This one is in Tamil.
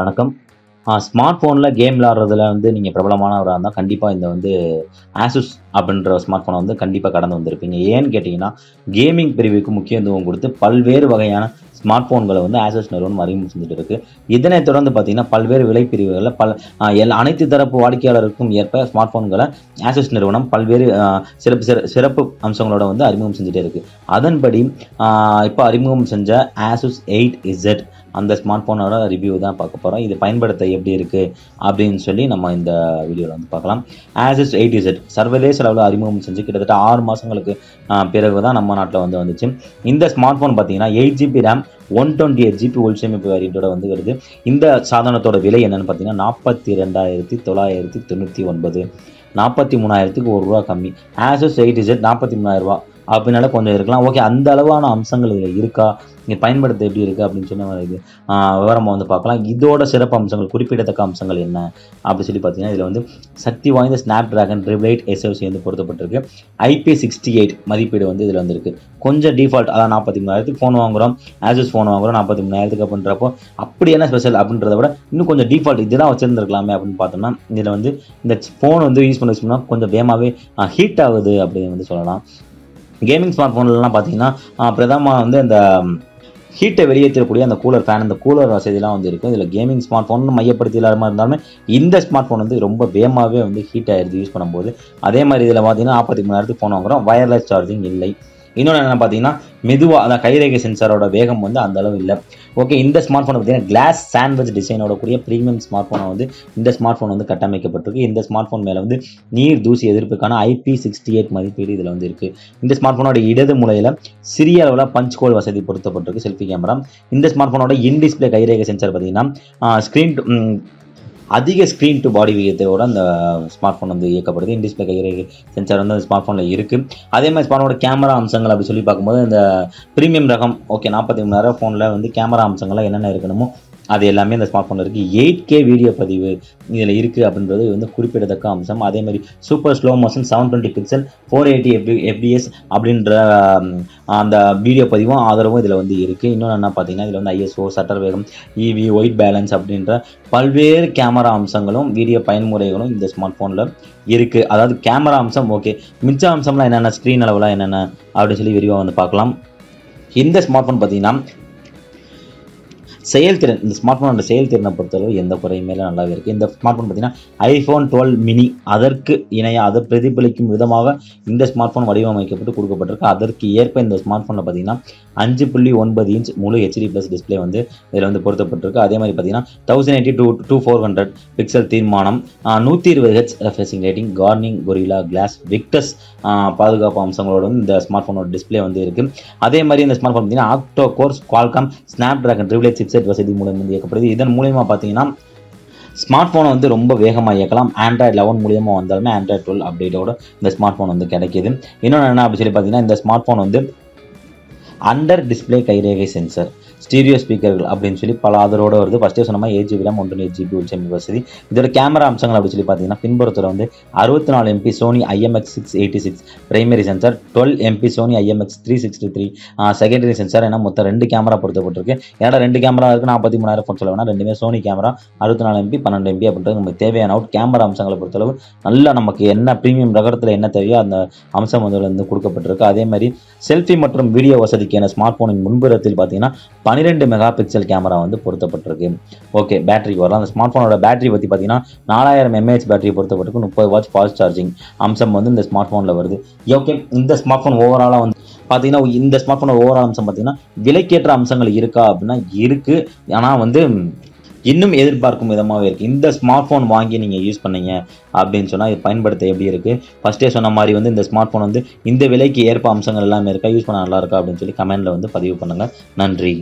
வணக்கம். ஸ்மார்ட் ஃபோன்ல கேம் விளையாடுறதுல நீங்க பிரபலமானவரா இருந்தா, கண்டிப்பா இந்த Asus அப்படின்ற ஸ்மார்ட் ஃபோன கண்டிப்பா கடந்து வந்திருப்பீங்க. ஏன்னு கேட்டீங்கன்னா, கேமிங் பிரிவுக்கு முக்கியத்துவம் குடுத்து பல்வேறு வகையான ஸ்மார்ட் ஃபோன்கள Asus நிறுவனம் அறிமுகம் செஞ்சுட்டு இருக்கு. இதனைத் தொடர்ந்து பார்த்தீங்கன்னா, பல்வேறு விலை பிரிவுகள்ல பல அனைத்து தரப்பு வாடிக்கையாளருக்கும் ஏற்ப ஸ்மார்ட் ஃபோன்கள Asus நிறுவனம் பல்வேறு சிறப்பு அம்சங்களோட அறிமுகம் செஞ்சுட்டே இருக்கு. அதன்படி இப்ப அறிமுகம் செஞ்ச Asus 8Z அந்த ஸ்மார்ட் ஃபோனோட ரிவ்யூ தான் பார்க்க போறோம். இது பயன்படுத்த எப்படி இருக்கு அப்படின்னு சொல்லி நம்ம இந்த வீடியோல பார்க்கலாம். Asus 8Z சர்வதேச அளவில் அறிமுகம் செஞ்சு கிட்டத்தட்ட 6 மாசங்களுக்கு பிறகு தான் நம்ம நாட்டில் வந்துச்சு. இந்த ஸ்மார்ட் ஃபோன் பார்த்தீங்கன்னா 8GB RAM 128GB உள்சேமிப்பு வேரியண்டோட வருது. இந்த சாதனத்தோட விலை என்னன்னு பார்த்தீங்கன்னா 42,999 43,000க்கு ₹1 கம்மி. Asus 8Z 43,000 அப்படின்னால கொஞ்சம் இருக்கலாம். ஓகே, அந்த அளவான அம்சங்கள் இதில் இருக்கா, இங்கே பயன்படுத்த எப்படி இருக்குது அப்படின்னு சொல்லி விவரமாக பார்க்கலாம். இதோட சிறப்பு அம்சங்கள், குறிப்பிடத்தக்க அம்சங்கள் என்ன அப்படி சொல்லி பார்த்தீங்கன்னா, இதில் சக்தி வாய்ந்த ஸ்னாப் டிராகன் 888 SoC பொருத்தப்பட்டிருக்கு. IP68 மதிப்பீடு இதில் இருக்குது. கொஞ்சம் டிஃபால்ட், அதான் 43,000க்கு ஃபோன் வாங்குகிறோம், Asus ஃபோன் வாங்குகிறோம் 43,000க்கு அப்படின்றப்போ அப்படி என்ன ஸ்பெஷல் அப்படின்றத விட இன்னும் கொஞ்சம் டிஃபால்ட் இதெல்லாம் வச்சுருந்துருக்கலாமே அப்படின்னு பார்த்தோம்னா, இதில் இந்த ஃபோன் யூஸ் பண்ண கொஞ்சம் வேகமாகவே ஹீட் ஆகுது அப்படின்னு சொல்லலாம். கேமிங் ஸ்மார்ட் ஃபோன்லாம் பார்த்தீங்கன்னா பிரதமாக அந்த ஹீட்டை வெளியேற்றக்கூடிய அந்த கூலர் ஃபேன், அந்த கூலர் வசதியெல்லாம் இருக்கும். இதில் கேமிங் ஸ்மார்ட் ஃபோன் மையப்படுத்தி இல்லாமல் இருந்தாலுமே இந்த ஸ்மார்ட் ஃபோன் ரொம்ப வேகமாகவே ஹீட் ஆகிடுது யூஸ் பண்ணும்போது. அதே மாதிரி இதில் பார்த்தீங்கன்னா 43,000க்கு ஃபோன் வாங்குகிறோம், வயர்லெஸ் சார்ஜிங் இல்லை. இன்னொன்று என்ன பார்த்தீங்கன்னா, மெதுவாக அதான் கைரேகை சென்சாரோட வேகம் அந்த அளவு இல்லை. ஓகே, இந்த ஸ்மார்ட் ஃபோன் பார்த்தீங்கன்னா கிளாஸ் சாண்ட்விச் டிசைனோட கூடிய ப்ரீமியம் ஸ்மார்ட் ஃபோனை இந்த ஸ்மார்ட் ஃபோன் கட்டமைக்கப்பட்டிருக்கு. இந்த ஸ்மார்ட் ஃபோன் மேலே நீர் தூசி எதிர்ப்புக்கான IP68 மதிப்பீடு இதில் இருக்குது. இந்த ஸ்மார்ட் ஃபோனோட இடது மூலையில் சிறிய அளவில் பஞ்ச் ஹோல் வசதி பொருத்தப்பட்டிருக்கு, செல்ஃபி கேமரா. இந்த ஸ்மார்ட் ஃபோனோட இன் டிஸ்பிளே கைரேகை சென்சார் பார்த்தீங்கன்னா அதிக ஸ்க்ரீன் டு பாடி விகிதத்தோட அந்த ஸ்மார்ட் ஃபோன் இயக்கப்படுது. இன் டிஸ்பிளே கைரேகை சென்சார் அந்த ஸ்மார்ட் ஃபோனில் இருக்குது. அதே மாதிரி ஸ்மார்ட் ஃபோனோட கேமரா அம்சங்கள் அப்படி சொல்லி பார்க்கும்போது இந்த ப்ரீமியம் ரகம் 43,000 ஃபோனில் கேமரா அம்சங்கள்லாம் என்னென்ன இருக்கணுமோ அது எல்லாமே இந்த ஸ்மார்ட் ஃபோனில் இருக்குது. 8K வீடியோ பதிவு இதில் இருக்குது அப்படின்றது குறிப்பிடத்தக்க அம்சம். அதே மாதிரி super slow motion 720 pixel 480 FPS அப்படின்ற அந்த வீடியோ பதிவும் ஆதரவும் இதில் இருக்குது. இன்னொன்று என்ன பார்த்தீங்கன்னா, இதில் ISO, சட்டர் வேகம், EV, ஒயிட் பேலன்ஸ் அப்படின்ற பல்வேறு கேமரா அம்சங்களும் வீடியோ பயன்முறைகளும் இந்த ஸ்மார்ட் ஃபோனில் இருக்குது. அதாவது கேமரா அம்சம் ஓகே, மிச்ச அம்சம்லாம் என்னென்ன, ஸ்க்ரீன் அளவுலாம் என்னென்ன அப்படின்னு சொல்லி விரிவாக பார்க்கலாம். இந்த ஸ்மார்ட் ஃபோன் பார்த்தீங்கன்னா செயல்திறன், இந்த ஸ்மார்ட் ஃபோனோட செயல்திறனை பொறுத்தளவு எந்த குறையுமே நல்லாவே இருக்குது. இந்த ஸ்மார்ட் ஃபோன் பார்த்தீங்கன்னா iPhone 12 mini அதற்கு இணையாக அதை பிரதிபலிக்கும் விதமாக இந்த ஸ்மார்ட் ஃபோன் வடிவமைக்கப்பட்டு கொடுக்கப்பட்டிருக்கு. அதற்கு ஏற்ப இந்த ஸ்மார்ட் ஃபோனில் பார்த்தீங்கன்னா 5.9 இன்ச் முழு HD+ டிஸ்பிளே இதில் பொருத்தப்பட்டிருக்கு. அதே மாதிரி பார்த்தீங்கன்னா 1080x2400 பிக்சல் தீர்மானம், 120 Hz refreshing rating, Corning Gorilla Glass Victus பாதுகாப்பு அம்சங்களோட இந்த ஸ்மார்ட் ஃபோனோட டிஸ்பிளே இருக்குது. அதே மாதிரி இந்த ஸ்மார்ட் ஃபோன் பார்த்தீங்கன்னா ஆக்டோ கோர் Qualcomm Snapdragon 888 சிப்செட் வசதி மூலம் இயக்கப்படுது. இதன் மூலமா பார்த்தீங்கன்னா ஸ்மார்ட் ஃபோனை ரொம்ப வேகமாக இயக்கலாம். Android 11 மூலியமாக வந்தாலுமே Android 12 அப்டேட்டோட இந்த ஸ்மார்ட் ஃபோன் கிடைக்கிது. இன்னொன்று என்ன அப்படி சொல்லி பார்த்தீங்கன்னா, இந்த ஸ்மார்ட் ஃபோன் அண்டர் டிஸ்பிளே கைரேகை சென்சர், ஸ்டீரியோ ஸ்பீக்கர்கள் அப்படின்னு சொல்லி பல ஆதரவோட வருது. ஃபஸ்ட்டே சொன்ன மாதிரி 8GB RAM 128GB உள்சேமிப்பு வசதி. இதோட கேமரா அம்சங்கள் அப்படி சொல்லி பார்த்தீங்கன்னா, பின்புறத்தில் 64MP Sony IMX686 primary sensor, 12MP Sony IMX363 secondary sensor என மொத்தம் 2 கேமரா பொருத்தப்பட்டிருக்கு. ஏன்னா 2 கேமரா இருக்குது, 43,000 ஃபோன் சொல்ல வேணா, ரெண்டுமே Sony கேமரா 64MP 12MP அப்படின்றது நமக்கு தேவையான அவுட் கேமரா அம்சங்களை பொறுத்தளவு நல்லா நமக்கு என்ன ப்ரீமியம் ரகத்தில் என்ன தேவையோ அந்த அம்சம் கொடுக்கப்பட்டிருக்கு. அதே மாதிரி செல்ஃபி மற்றும் வீடியோ வசதிக்கான ஸ்மார்ட் ஃபோனின் முன்புறத்தில் பார்த்தீங்கன்னா 12 மெகா பிக்சல் கேமரா பொருத்தப்பட்டிருக்கு. ஓகே, பேட்டரிக்கு வரலாம். அந்த ஸ்மார்ட் ஃபோனோட பேட்டரி பற்றி பார்த்தீங்கன்னா 4000 mAh பேட்டரி பொருத்தப்பட்டிருக்கு. 30 வாட்ஸ் ஃபாஸ்ட் சார்ஜிங் அம்சம் இந்த ஸ்மார்ட் ஃபோனில் வருது. ஓகே, இந்த ஸ்மார்ட் ஃபோன் ஓவராலாக பார்த்தீங்கன்னா இந்த ஸ்மார்ட் ஃபோனோட ஓவரால் அம்சம் பார்த்தீங்கன்னா விலைக்கேற்ற அம்சங்கள் இருக்கா அப்படின்னா இருக்குது. ஆனால் இன்னும் எதிர்பார்க்கும் விதமாகவே இருக்குது. இந்த ஸ்மார்ட் ஃபோன் வாங்கி நீங்கள் யூஸ் பண்ணீங்க அப்படின்னு சொன்னால் இது பயன்படுத்த எப்படி இருக்குது, ஃபஸ்ட்டே சொன்ன மாதிரி இந்த ஸ்மார்ட் ஃபோன் இந்த விலைக்கு ஏற்ப அம்சங்கள் எல்லாமே இருக்கா, யூஸ் பண்ண நல்லா இருக்கா அப்படின்னு சொல்லி கமெண்டில் பதிவு பண்ணுங்கள். நன்றி.